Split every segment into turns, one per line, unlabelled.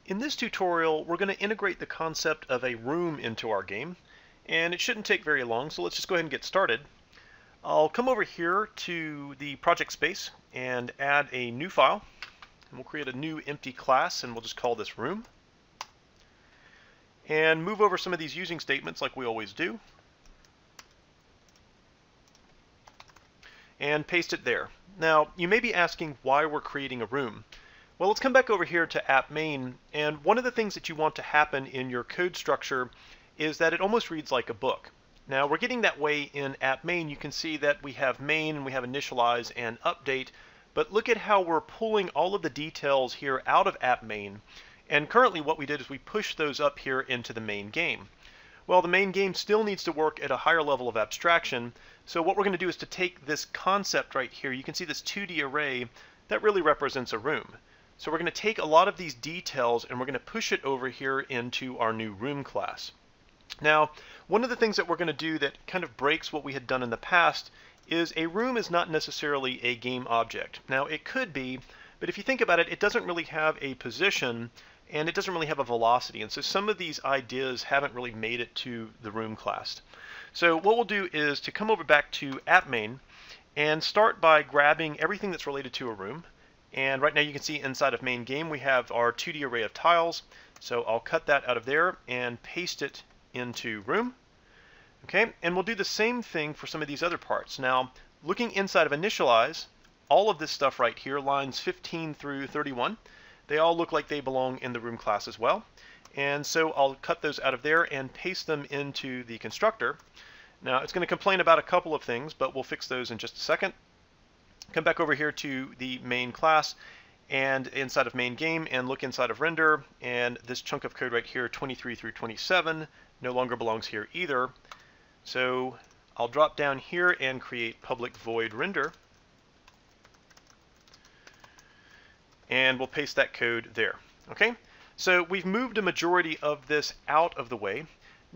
In this tutorial, we're going to integrate the concept of a room into our game, and it shouldn't take very long, so let's just go ahead and get started. I'll come over here to the project space and add a new file, and we'll create a new empty class, and we'll just call this room. And move over some of these using statements like we always do, and paste it there. Now, you may be asking why we're creating a room. Well, let's come back over here to app main, and one of the things that you want to happen in your code structure is that it almost reads like a book. Now, we're getting that way in app main. You can see that we have main, and we have initialize and update, but look at how we're pulling all of the details here out of app main, and currently what we did is we pushed those up here into the main game. Well, the main game still needs to work at a higher level of abstraction, so what we're going to do is to take this concept right here. You can see this 2D array that really represents a room. So we're going to take a lot of these details and we're going to push it over here into our new room class. Now, one of the things that we're going to do that kind of breaks what we had done in the past is a room is not necessarily a game object. Now, it could be, but if you think about it, it doesn't really have a position and it doesn't really have a velocity. And so some of these ideas haven't really made it to the room class. So what we'll do is to come over back to app main and start by grabbing everything that's related to a room. And right now you can see inside of main game we have our 2D array of tiles. So I'll cut that out of there and paste it into room. Okay, and we'll do the same thing for some of these other parts. Now, looking inside of initialize, all of this stuff right here, lines 15 through 31, they all look like they belong in the room class as well. And so I'll cut those out of there and paste them into the constructor. Now, it's going to complain about a couple of things, but we'll fix those in just a second. Come back over here to the main class and inside of main game and look inside of render, and this chunk of code right here, 23 through 27, no longer belongs here either. So I'll drop down here and create public void render, and we'll paste that code there. Okay, so we've moved a majority of this out of the way.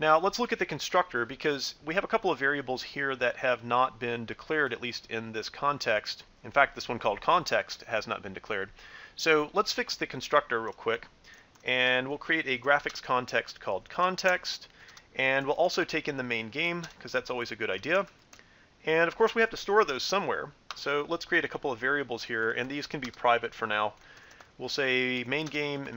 Now let's look at the constructor, because we have a couple of variables here that have not been declared, at least in this context. In fact, this one called context has not been declared. So let's fix the constructor real quick, and we'll create a graphics context called context, and we'll also take in the main game, because that's always a good idea. And of course we have to store those somewhere, so let's create a couple of variables here, and these can be private for now. We'll say main game,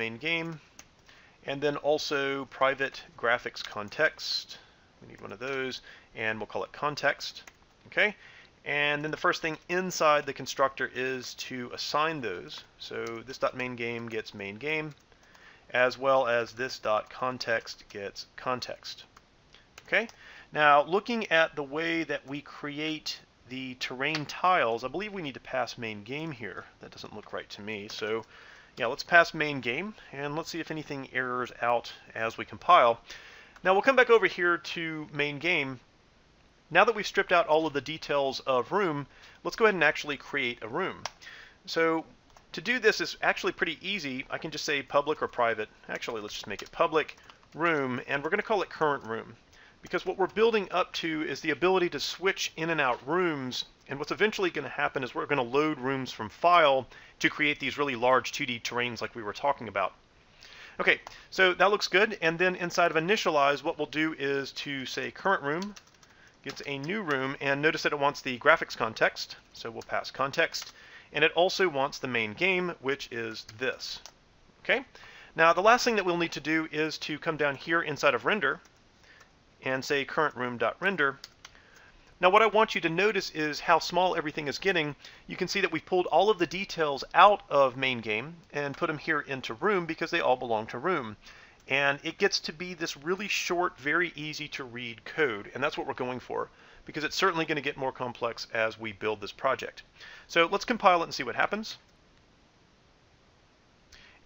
and then also private graphics context. We need one of those, and we'll call it context. Okay, and then the first thing inside the constructor is to assign those. So this dot main game gets main game, as well as this dot context gets context. Okay, now looking at the way that we create the terrain tiles, I believe we need to pass main game here. That doesn't look right to me. So yeah, let's pass main game, and let's see if anything errors out as we compile. Now we'll come back over here to main game. Now that we've stripped out all of the details of room, let's go ahead and actually create a room. So to do this is actually pretty easy. I can just say public or private. Actually, let's just make it public room, and we're going to call it current room, because what we're building up to is the ability to switch in and out rooms. And what's eventually going to happen is we're going to load rooms from file to create these really large 2D terrains like we were talking about. Okay, so that looks good. And then inside of initialize, what we'll do is to say current room gets a new room, and notice that it wants the graphics context, so we'll pass context. And it also wants the main game, which is this. Okay, now the last thing that we'll need to do is to come down here inside of render and say current room.render. Now what I want you to notice is how small everything is getting. You can see that we've pulled all of the details out of main game and put them here into room because they all belong to room. And it gets to be this really short, very easy to read code, and that's what we're going for, because it's certainly going to get more complex as we build this project. So let's compile it and see what happens.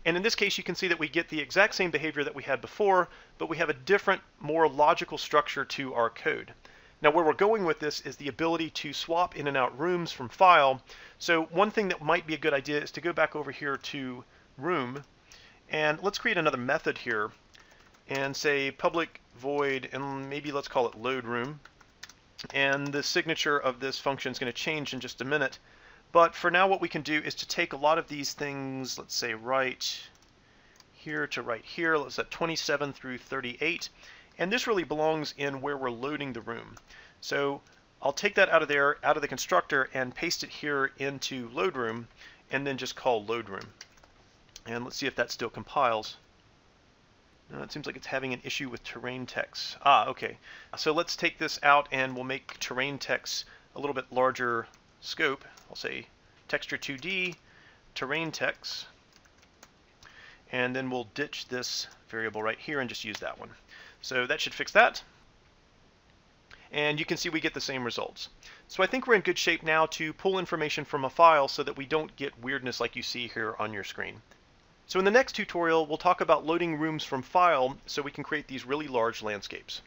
And in this case, you can see that we get the exact same behavior that we had before, but we have a different, more logical structure to our code. Now where we're going with this is the ability to swap in and out rooms from file. So one thing that might be a good idea is to go back over here to room, and let's create another method here and say public void, and maybe let's call it load room. And the signature of this function is going to change in just a minute. But for now what we can do is to take a lot of these things, let's say right here to right here. Let's set 27 through 38. And this really belongs in where we're loading the room. So I'll take that out of there, out of the constructor, and paste it here into load room, and then just call load room. And let's see if that still compiles. No, it seems like it's having an issue with terrain text. Okay. So let's take this out and we'll make terrain text a little bit larger scope. I'll say texture 2D, terrain text, and then we'll ditch this variable right here and just use that one. So that should fix that. And you can see we get the same results. So I think we're in good shape now to pull information from a file so that we don't get weirdness like you see here on your screen. So in the next tutorial, we'll talk about loading rooms from file so we can create these really large landscapes.